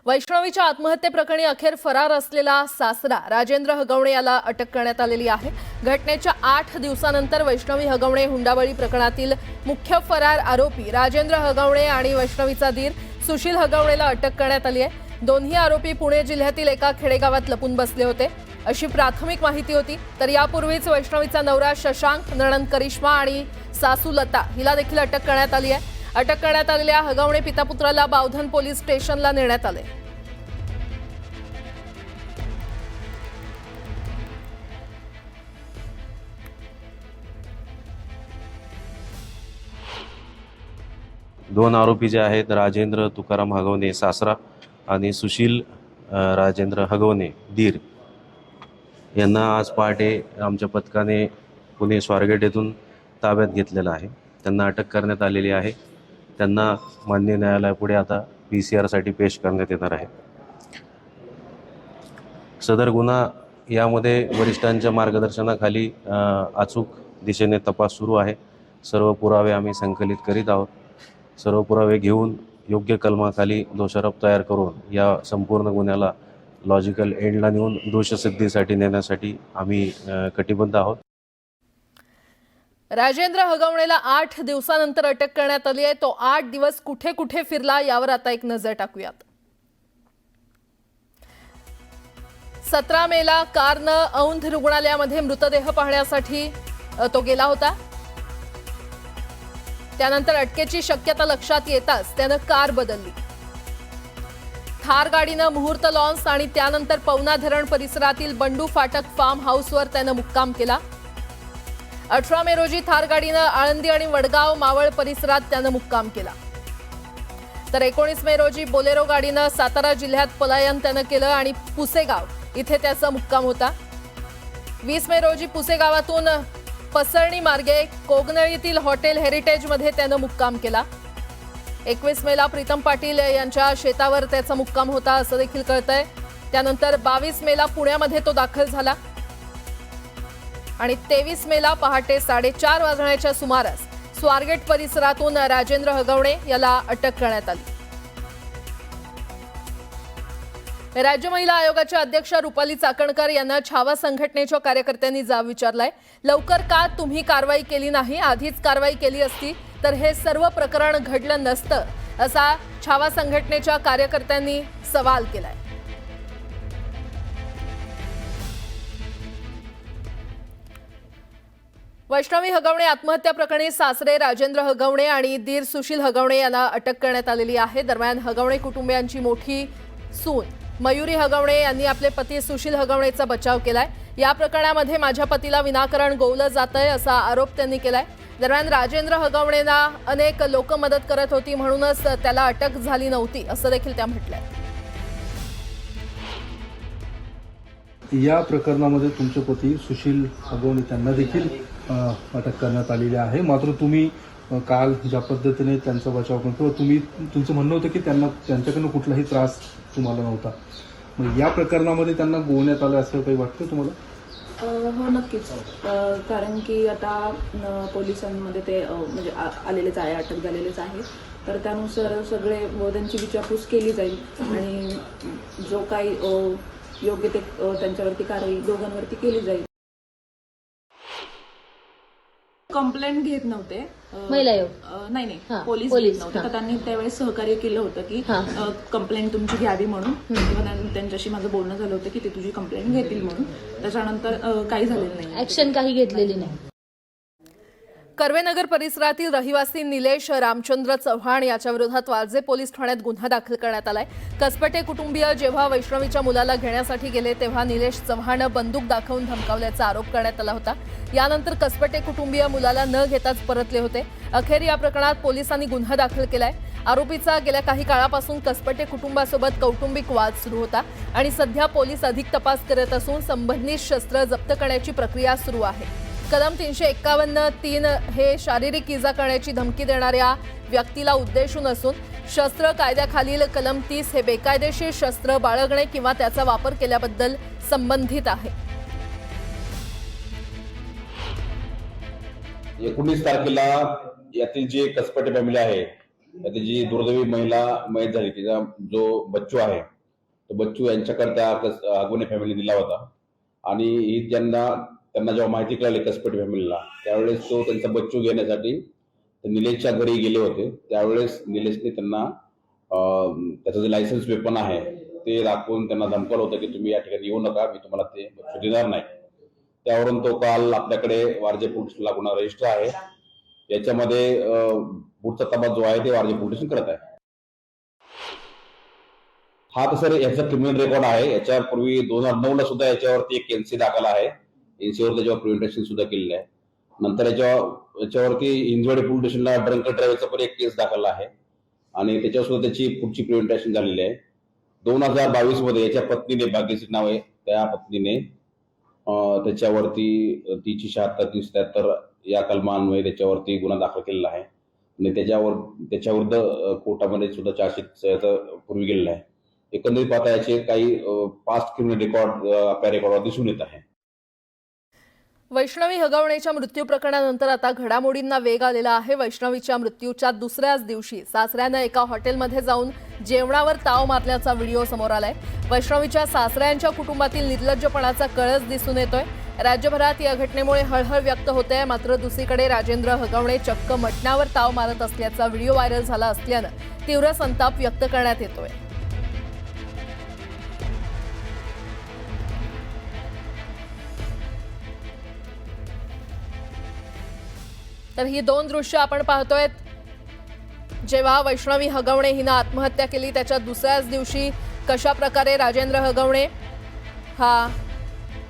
वैष्णवीच्या आत्महत्येप्रकरणी अखेर फरार असलेला सासरा राजेंद्र हगवणे याला अटक करण्यात आलेली आहे। घटनेच्या 8 दिवसानंतर वैष्णवी हगवणे हुंडाबळी प्रकरणातील मुख्य फरार आरोपी राजेंद्र हगवणे आणि वैष्णवीचा दीर सुशील हगवणेला अटक करण्यात आली आहे। दोन्ही आरोपी पुणे जिल्ह्यातील एका खेडेगावात लपून बसले होते अशी प्राथमिक माहिती होती। तर यापूर्वीच वैष्णवीचा नवरा शशांक, नणंद करिश्मा आणि सासू लता हिला देखील अटक करण्यात आली आहे। अटक करण्यात आलेल्या हगवणे पितापुत्राला बावधन पोलीस स्टेशनला नेण्यात आले। दोन आरोपी जे आहेत राजेंद्र तुकाराम हगवणे सासरा आणि सुशील राजेंद्र हगवणे दीर यांना आज पहाटे आमच्या पथकाने पुणे स्वारगेट येथून ताब्यात घेतलेलं आहे। त्यांना अटक करण्यात आलेली आहे। त्यांना माननीय न्यायालयापुढे आता PCR साठी पेश करण्यात येणार आहे। सदर गुन्हा यामध्ये वरिष्ठांच्या मार्गदर्शनाखाली अचूक दिशेने तपास सुरू आहे। सर्व पुरावे आम्ही संकलित करीत आहोत। सर्व पुरावे घेऊन योग्य कलमाखाली दोषारोप तयार करून या संपूर्ण गुन्ह्याला लॉजिकल एंडला नेऊन दोषसिद्धीसाठी नेण्यासाठी आम्ही कटिबद्ध आहोत। राजेंद्र हगवणेला 8 दिवसानंतर अटक करण्यात आली आहे। तो 8 दिवस कुठे कुठे फिरला यावर आता एक नजर टाकूयात। 17 मेला कारनं औंध रुग्णालयामध्ये मृतदेह पाहण्यासाठी तो गेला होता। त्यानंतर अटकेची शक्यता लक्षात येताच त्यानं कार बदलली। थार गाडीनं मुहूर्त लॉन्स आणि त्यानंतर पवना धरण परिसरातील बंडू फाटक फार्म हाऊसवर त्यानं मुक्काम केला। 18 मे रोजी थार गाडीनं आळंदी आणि वडगाव मावळ परिसरात त्यानं मुक्काम केला। तर 19 मे रोजी बोलेरो गाडीनं सातारा जिल्ह्यात पलायन त्यानं केलं आणि पुसेगाव इथे त्याचा मुक्काम होता। 20 मे रोजी पुसेगावातून पसरणी मार्गे कोगनळीतील हॉटेल हेरिटेज मध्ये त्यानं मुक्काम केला। 21 मेला प्रीतम पाटील यांच्या शेतावर त्याचा मुक्काम होता असं देखील कळतंय। त्यानंतर 22 मेला पुण्यामध्ये तो दाखल झाला आणि 23 मेला पहाटे 4:30 वाजण्याच्या सुमारास स्वारगेट परिसरातून राजेंद्र हगवणे याला अटक करण्यात आली। राज्य महिला आयोगाच्या अध्यक्ष रुपाली चाकणकर यांना छावा संघटनेच्या कार्यकर्त्यांनी जाब विचारलाय। लवकर का तुम्ही कारवाई केली नाही? आधीच कारवाई केली असती तर हे सर्व प्रकरण घडलं नसतं असा छावा संघटनेच्या कार्यकर्त्यांनी सवाल केलाय। वैष्णवी हगवणे आत्महत्या प्रकरणी सासरे राजेंद्र हगवणे आणि दीर सुशील हगवणे यांना अटक करण्यात आलेली आहे। दरम्यान हगवणे कुटुंबियांची मोठी सून मयुरी हगवणे यांनी आपले पती सुशील हगवणेचा बचाव केलाय। या प्रकरणामध्ये माझ्या पतीला विनाकारण गोवलं जातंय असा आरोप त्यांनी केलाय। दरम्यान राजेंद्र हगवणेंना अनेक लोक मदत करत होती म्हणूनच त्याला अटक झाली नव्हती असं देखील त्या म्हटलंय। या प्रकरणामध्ये तुमचे पती सुशील हगवणे त्यांना देखील अटक करण्यात आलेली आहे। मात्र तुम्ही काल ज्या पद्धतीने त्यांचा बचाव करतो तुम्ही तुमचं म्हणणं होतं की त्यांच्याकडून कुठलाही त्रास तुम्हाला नव्हता। मग या प्रकरणामध्ये त्यांना गोवण्यात आलं असं काही वाटतं तुम्हाला? हो नक्कीच, कारण की आता पोलिसांमध्ये ते म्हणजे आलेलेच आहे, अटक झालेलेच आहे। तर त्यानुसार सगळे त्यांची विचारपूस केली जाईल आणि जो काही योग्य ते त्यांच्यावरती कारवाई दोघांवरती केली जाईल। कंप्लेंट घेत नव्हते महिला आयोग नाही पोलीस घेत नव्हते। तर त्यांनी त्यावेळेस सहकार्य केलं होतं की कंप्लेंट तुमची घ्यावी म्हणून, किंवा त्यांच्याशी माझं बोलणं झालं होतं की ते तुझी कंप्लेंट घेतील म्हणून। त्याच्यानंतर काही झालेलं नाही, ऍक्शन काही घेतलेली नाही। कर्वेनगर परिसरातील रहिवासी निलेश रामचंद्र चव्हाण याच्या विरोधात वाळजे पोलीस ठाण्यात गुन्हा दाखल करण्यात आलाय। कसपटे कुटुंबीय जेव्हा वैष्णवीच्या मुलाला घेण्यासाठी गेले तेव्हा निलेश चव्हाण बंदूक दाखवून धमकावल्याचा आरोप करण्यात आला होता। यानंतर कसपटे कुटुंबीय मुलाला न घेताच परतले होते। अखेर या प्रकरणात पोलिसांनी गुन्हा दाखल केलाय। आरोपीचा गेल्या काही काळापासून कसपटे कुटुंबासोबत कौटुंबिक वाद सुरू होता आणि सध्या पोलीस अधिक तपास करत असून संबंधित शस्त्र जप्त करण्याची प्रक्रिया सुरू आहे। कलम 351(3) हे शारीरिक इजा करण्याची धमकी देणाऱ्या व्यक्तीला उद्देशून असून शस्त्र कायद्याखालील कलम 30 हे बेकायदेशीर शस्त्र बाळगणे किंवा त्याचा वापर केल्याबद्दल संबंधित आहे। 19 तारखेला यातील जी कसपटे फॅमिली आहे त्याची जी दुर्दैवी महिला मयत झाली तिचा जो बच्चू आहे तो बच्चू यांच्याकडे त्या हगवणे फॅमिली दिला होता आणि ही त्यांना जेव्हा माहिती कळाली कसपटे फॅमिलीला त्यावेळेस तो त्यांचा बच्चू घेण्यासाठी निलेशच्या घरी गेले होते. त्यावेळेस निलेशने त्यांना त्याचं जे लायसन्स वेपन आहे ते दाखवून त्यांना धमकावलं होतं की तुम्ही या ठिकाणी येऊ नका, मी तुम्हाला ते बच्चू देणार नाही. त्यावरून तो काल आपल्याकडे वारजे पोलीसला गुन्हा रजिस्टर आहे. याच्यामध्ये पुढचा तपास जो आहे ते वारजे पोलीस करत आहे. हा तर सर याचा क्रिमिनल रेकॉर्ड आहे. याच्यापूर्वी 2009 ला सुद्धा याच्यावरती एक एनसी दाखल आहे. एनसीवर त्याच्यावर प्रिव्हेंटेशन सुद्धा केलेलं आहे. नंतर याच्यावरती हिंजवडी पोलीस स्टेशनला ड्रंक ड्रायव्हरचा पण एक केस दाखल आहे आणि त्याच्यावर सुद्धा त्याची पुढची प्रिव्हेंटेशन झालेली आहे. 2022 मध्ये याच्या पत्नीने, भाग्यश्री नाव आहे त्या पत्नीने, त्याच्यावरती 376-373 या कलमान्वये त्याच्यावरती गुन्हा दाखल केलेला आहे आणि त्याच्याविरुद्ध कोर्टामध्ये सुद्धा चार्जशीट पूर्वी गेलेला आहे. एकंदरीत पाहता याचे काही पास्ट क्रिमिनल रेकॉर्ड आपल्या रेकॉर्डवर दिसून येत आहे. वैष्णवी हगवणेच्या मृत्यू प्रकरणानंतर आता घडामोडींना वेग आलेला आहे. वैष्णवीच्या मृत्यूच्या दुसऱ्याच दिवशी सासऱ्यानं एका हॉटेलमध्ये जाऊन जेवणावर ताव मारल्याचा व्हिडिओ समोर आलाय. वैष्णवीच्या सासऱ्यांच्या कुटुंबातील निर्लज्जपणाचा कळस दिसून येतोय. राज्यभरात या घटनेमुळे हळहळ व्यक्त होते. मात्र दुसरीकडे राजेंद्र हगवणे चक्क मटणावर ताव मारत असल्याचा व्हिडिओ व्हायरल झाला असल्यानं तीव्र संताप व्यक्त करण्यात येतोय. तर ही दोन दृश्य आपण पाहतोय. जेव्हा वैष्णवी हगवणे हिनं आत्महत्या केली त्याच्या दुसऱ्याच दिवशी कशा प्रकारे राजेंद्र हगवणे हा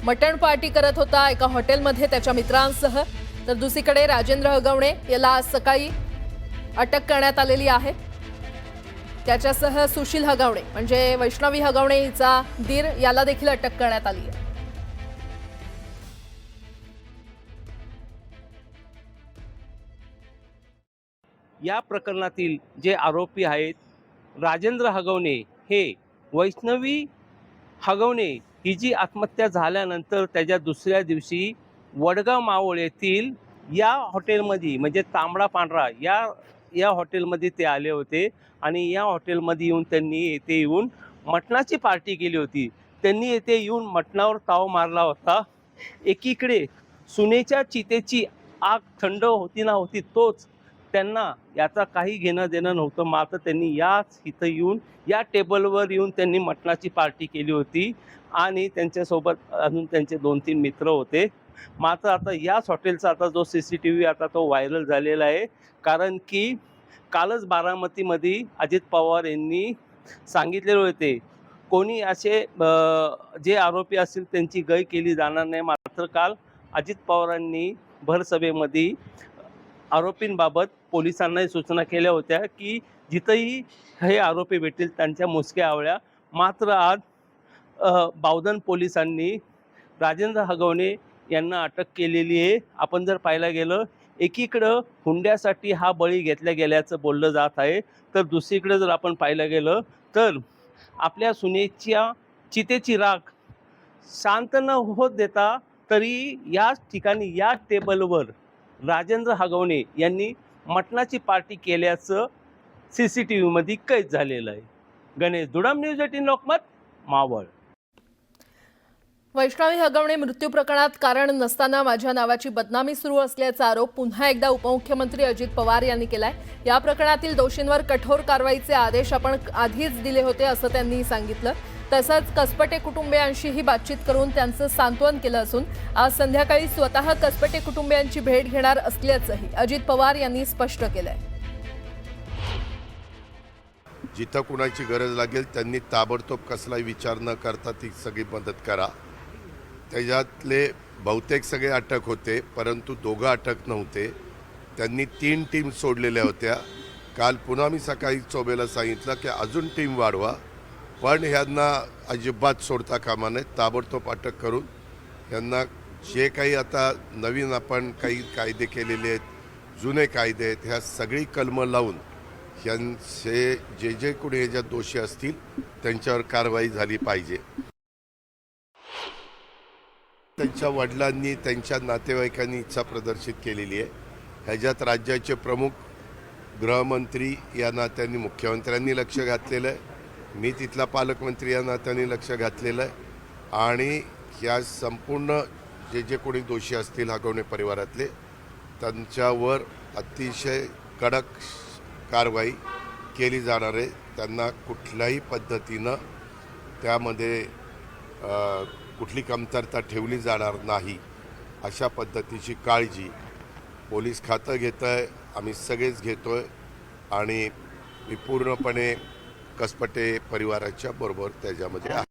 मटण पार्टी करत होता एका हॉटेलमध्ये त्याच्या मित्रांसह. तर दुसरीकडे राजेंद्र हगवणे याला आज सकाळी अटक करण्यात आलेली आहे. त्याच्यासह सुशील हगवणे म्हणजे वैष्णवी हगवणे हिचा दीर याला देखील अटक करण्यात आली आहे. या प्रकरणातील जे आरोपी आहेत राजेंद्र हगवणे हे वैष्णवी हगवणे ही जी आत्महत्या झाल्यानंतर त्याच्या दुसऱ्या दिवशी वडगाव मावळ येथील या हॉटेलमध्ये म्हणजे तांबडा पांढरा या हॉटेलमध्ये ते आले होते आणि या हॉटेलमध्ये येऊन त्यांनी येथे येऊन मटणाची पार्टी केली होती. त्यांनी येथे येऊन मटणावर ताव मारला होता. एकीकडे सुनेच्या चितेची आग थंड होती ना होती तोच त्यांना याचा काही घेणं देणं नव्हतं. मात्र त्यांनी याच इथं येऊन या टेबलवर येऊन त्यांनी मटणाची पार्टी केली होती आणि त्यांच्यासोबत अजून त्यांचे 2-3 मित्र होते. मात्र आता याच हॉटेलचा आता जो CCTV आता तो व्हायरल झालेला आहे. कारण की कालच बारामतीमध्ये अजित पवार यांनी सांगितलेले होते कोणी असे जे आरोपी असतील त्यांची गय केली जाणार नाही. मात्र काल अजित पवारांनी भरसभेमध्ये आरोपींबाबत पोलिसांनाही सूचना केल्या होत्या की जिथंही हे आरोपी भेटतील त्यांच्या मुसक्या आवळ्या. मात्र आज बावधन पोलिसांनी राजेंद्र हगवणे यांना अटक केलेली आहे. आपण जर पाहायला गेलं एकीकडं हुंड्यासाठी हा बळी घेतल्या गेल्याचं बोललं जात आहे तर दुसरीकडे जर आपण पाहायला गेलं तर आपल्या सुनेच्या चितेची राख शांत न होत देता तरी याच ठिकाणी या टेबलवर राजेंद्र हगवणे यांनी मटणाची पार्टी केल्याचं CCTVमध्ये कैद झालेलं आहे. गणेश दुडाम, न्यूज 18 लोकमत, मावळ. वैष्णवी हगवणे मृत्यू प्रकरणात कारण नसताना माझ्या नावाची बदनामी सुरू असल्याचा आरोप पुन्हा एकदा उपमुख्यमंत्री अजित पवार यांनी केलाय. या प्रकरणातील दोषींवर कठोर कारवाईचे आदेश आपण आधीच दिले होते असं त्यांनी सांगितलं. तसंच कसपटे कुटुंबियांशीही बातचीत करून त्यांचं सांत्वन केलं असून आज संध्याकाळी स्वतः कसपटे कुटुंबियांची भेट घेणार असल्याचंही अजित पवार यांनी स्पष्ट केलंय. जिथं कुणाची गरज लागेल त्यांनी ताबडतोब कसलाही विचार न करता ती सगळी मदत करा. त्याच्यातले बहुतेक सगळे अटक होते परंतु 2 अटक नव्हते. त्यांनी 3 टीम सोडलेल्या होत्या. काल पुन्हा मी सकाळी चौबेला सांगितलं की अजून टीम वाढवा पण ह्यांना अजिबात सोडता कामा नये. ताबडतोब अटक करून ह्यांना जे काही आता नवीन आपण काही कायदे केलेले आहेत जुने कायदे आहेत ह्या सगळी कलमं लावून ह्यांचे जे कोणी ह्याच्यात दोषी असतील त्यांच्यावर कारवाई झाली पाहिजे. त्यांच्या वडिलांनी त्यांच्या नातेवाईकांनी इच्छा प्रदर्शित केलेली आहे. ह्याच्यात राज्याचे प्रमुख गृहमंत्री या नात्याने मुख्यमंत्र्यांनी लक्ष घातलेलं आहे, मी तिथला पालकमंत्री या नात्याने लक्ष घातलेलं आहे आणि ह्या संपूर्ण जे कोणी दोषी असतील हगवणे परिवारातले त्यांच्यावर अतिशय कडक कारवाई केली जाणार आहे. त्यांना कुठल्याही पद्धतीनं त्यामध्ये कुठली कमतरता ठेवली जाणार नाही अशा पद्धतीची काळजी पोलीस खातं घेतं आहे, आम्ही सगळेच घेतो आहे आणि मी पूर्णपणे कसपटे परिवाराच्या बरोबर त्याच्यामध्ये आहे.